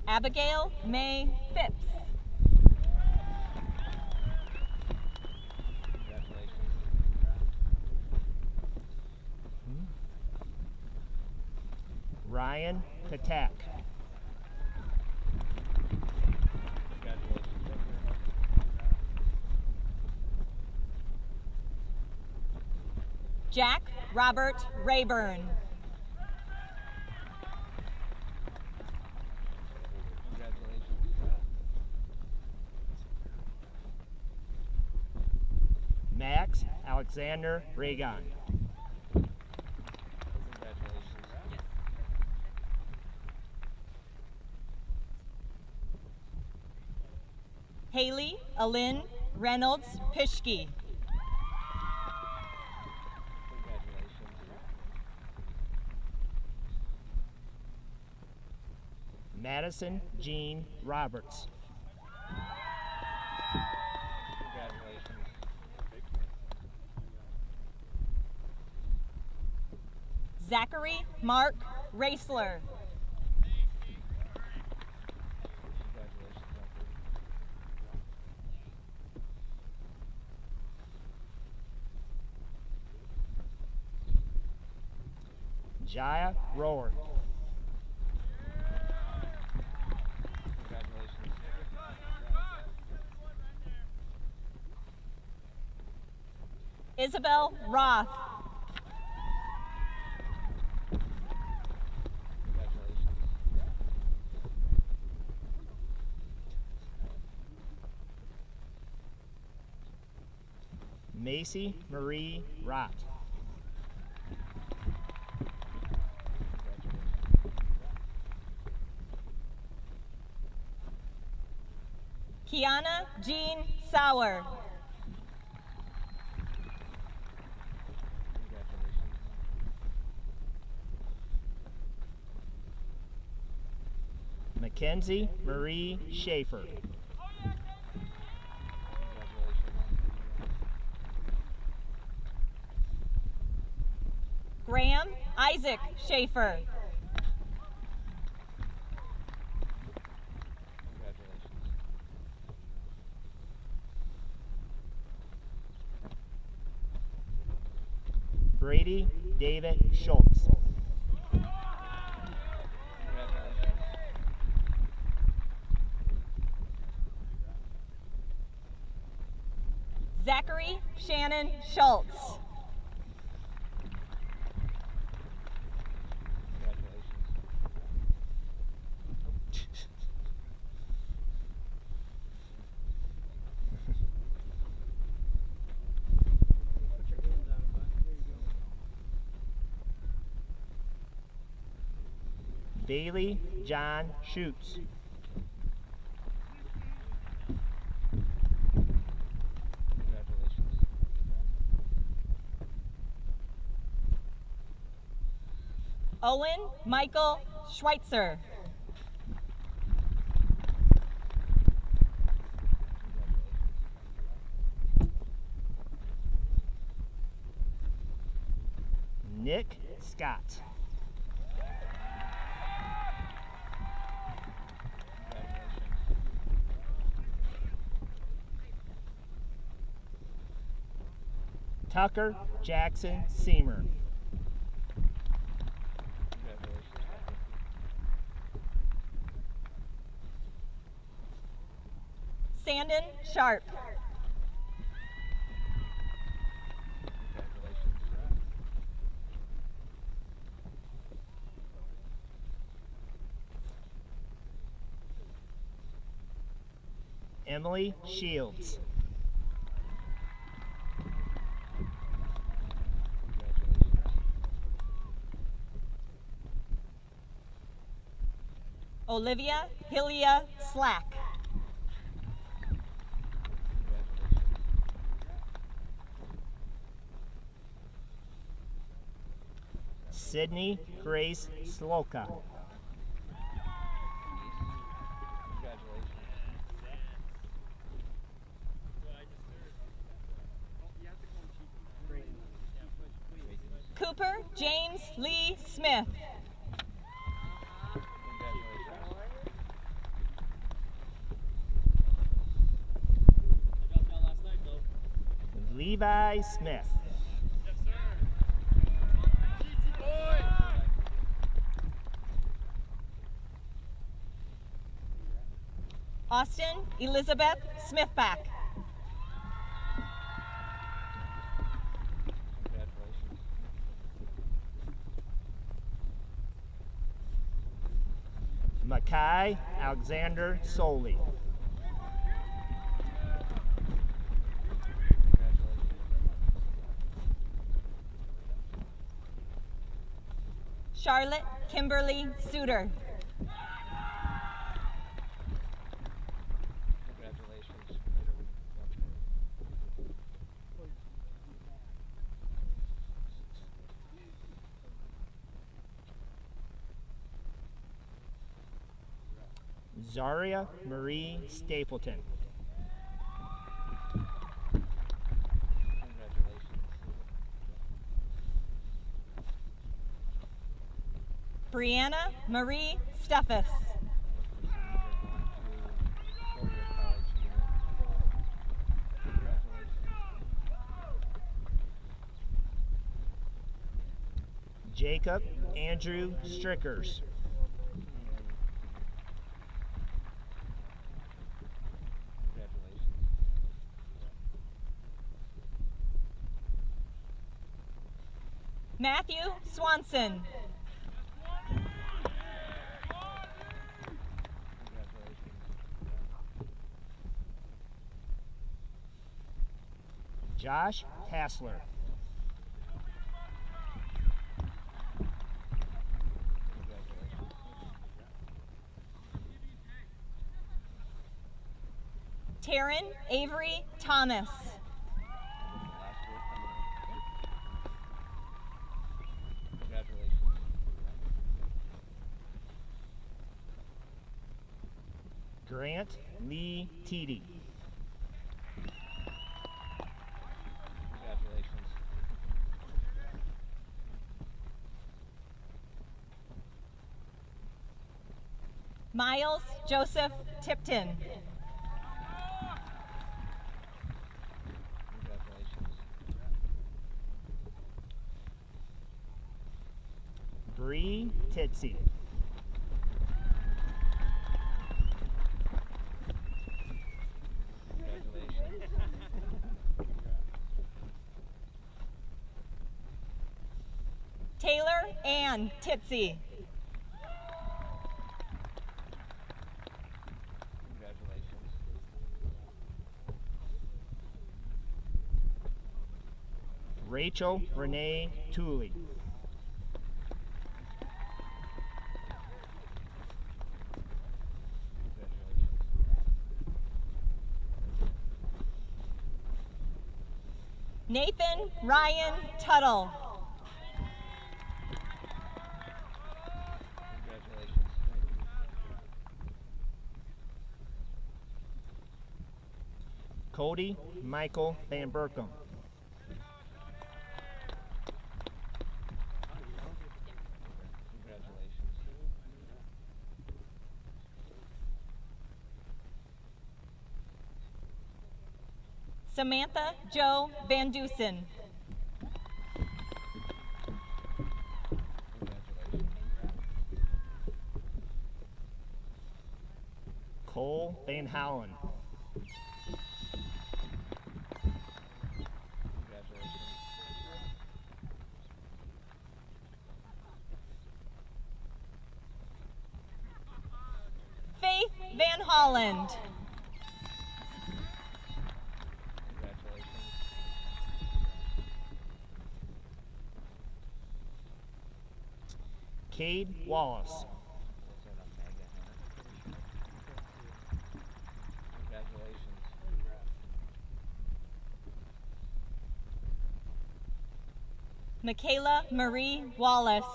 Abigail May Phipps. Ryan Patak. Jack Robert Rayburn. Max Alexander Reagan. Haley Alyn Reynolds Pischke. Madison Jean Roberts. Zachary Mark Raisler. Jaya Rohr. Isabel Roth. Macy Marie Rott. Kiana Jean Sauer. Mackenzie Marie Schaefer. Graham Isaac Schaefer. Brady David Schultz. Zachary Shannon Schultz. Bailey John Schutz. Owen Michael Schweitzer. Nick Scott. Tucker Jackson Seamer. Sandon Sharp. Emily Shields. Olivia Hillia Slack. Sydney Grace Sloka. Cooper James Lee Smith. Levi Smith. Austin Elizabeth Smithback. Mackay Alexander Soley. Charlotte Kimberly Suter. Zaria Marie Stapleton. Brianna Marie Steffes. Jacob Andrew Strickers. Matthew Swanson. Josh Tassler. Taryn Avery Thomas. Congratulations. Grant Lee Teedy. Congratulations. Miles Joseph Tipton. Congratulations. Bree Titsy. Congratulations. Taylor Ann Titsy. Congratulations. Rachel Renee Tooley. Nathan Ryan Tuttle. Congratulations. Cody Michael Van Berkom. Congratulations. Samantha Jo Van Dusen. Congratulations. Cole Van Hollen. Congratulations. Faith Van Holland. Congratulations. Cade Wallace. That's at a mega hand. Congratulations. Michaela Marie Wallace.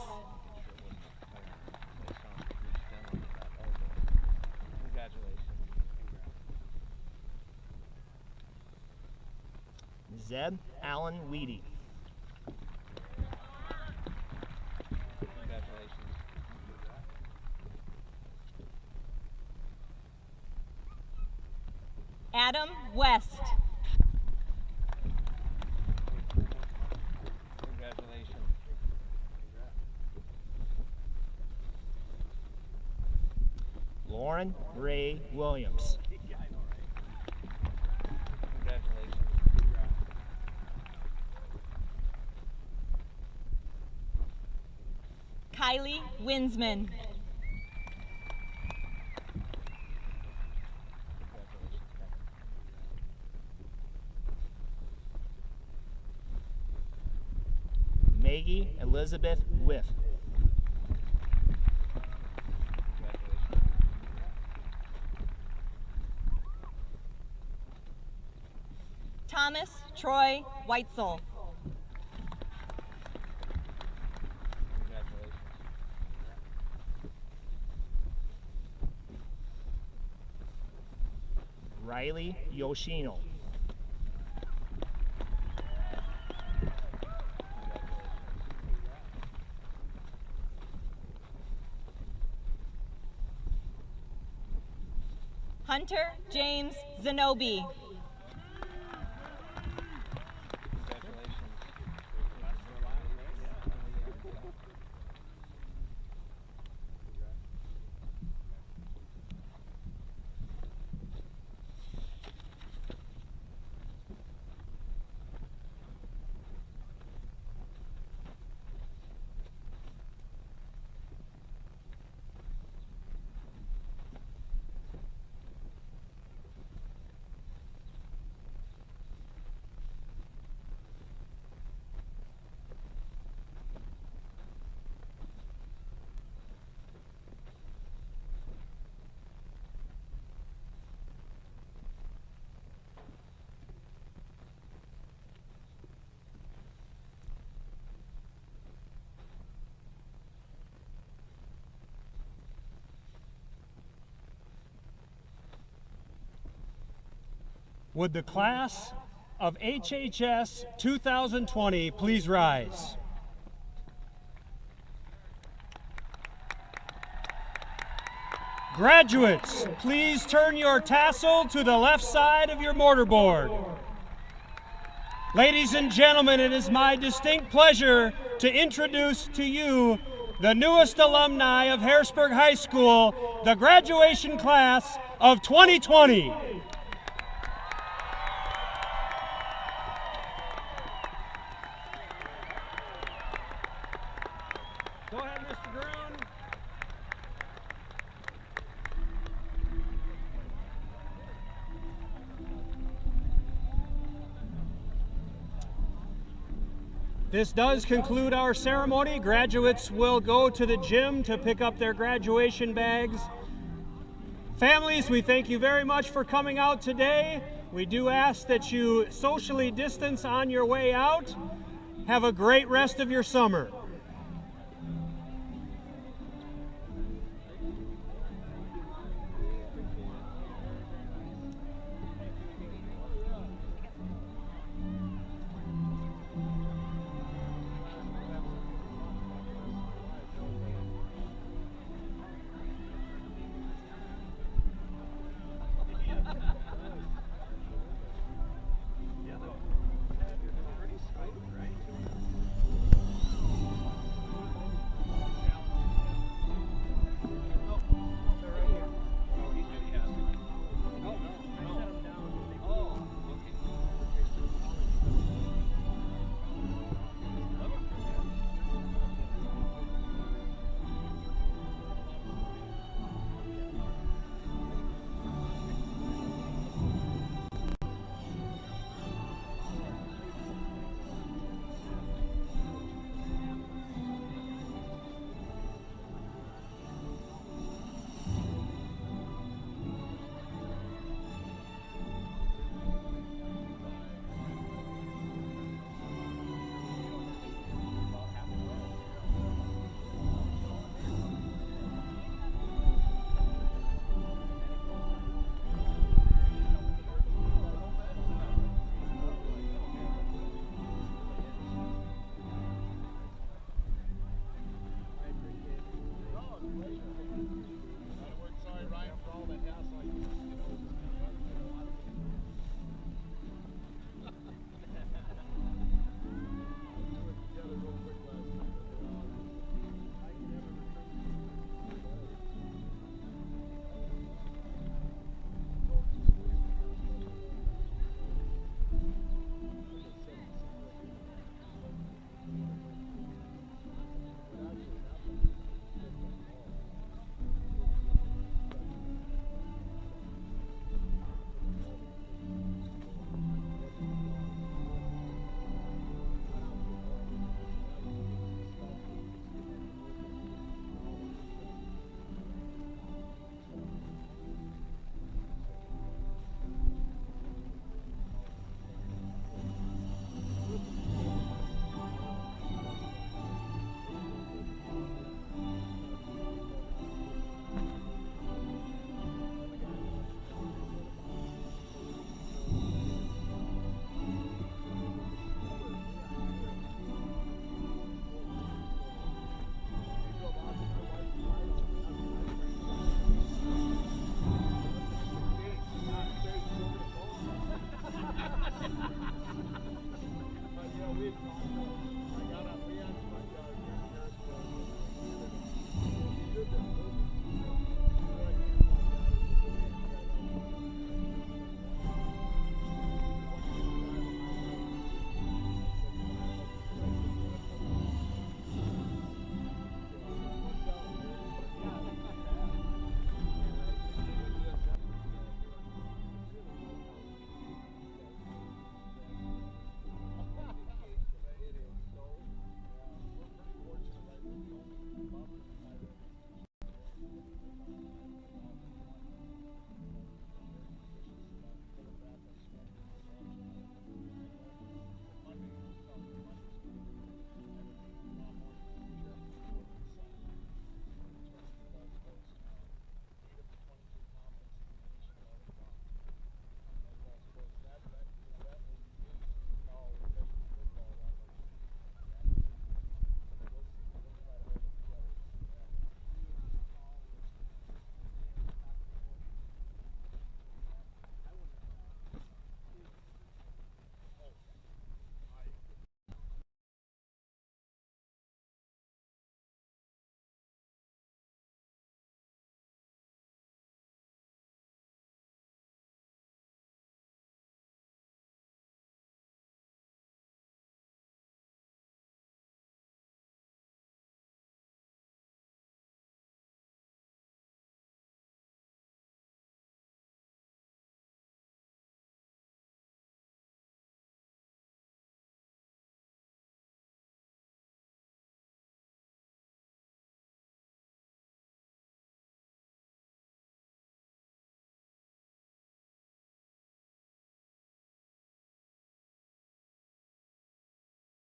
Congratulations. Zeb Allen Weedy. Congratulations. Adam West. Congratulations. Lauren Ray Williams. Congratulations. Kylie Winsman. Maggie Elizabeth Whiff. Thomas Troy Weitzel. Congratulations. Riley Yoshino. Hunter James Zenobi. Would the class of HHS 2020 please rise? Graduates, please turn your tassel to the left side of your mortarboard. Ladies and gentlemen, it is my distinct pleasure to introduce to you the newest alumni of Harrisburg High School, the graduation class of 2020. Go ahead, Mr. Groon. This does conclude our ceremony. Graduates will go to the gym to pick up their graduation bags. Families, we thank you very much for coming out today. We do ask that you socially distance on your way out. Have a great rest of your summer.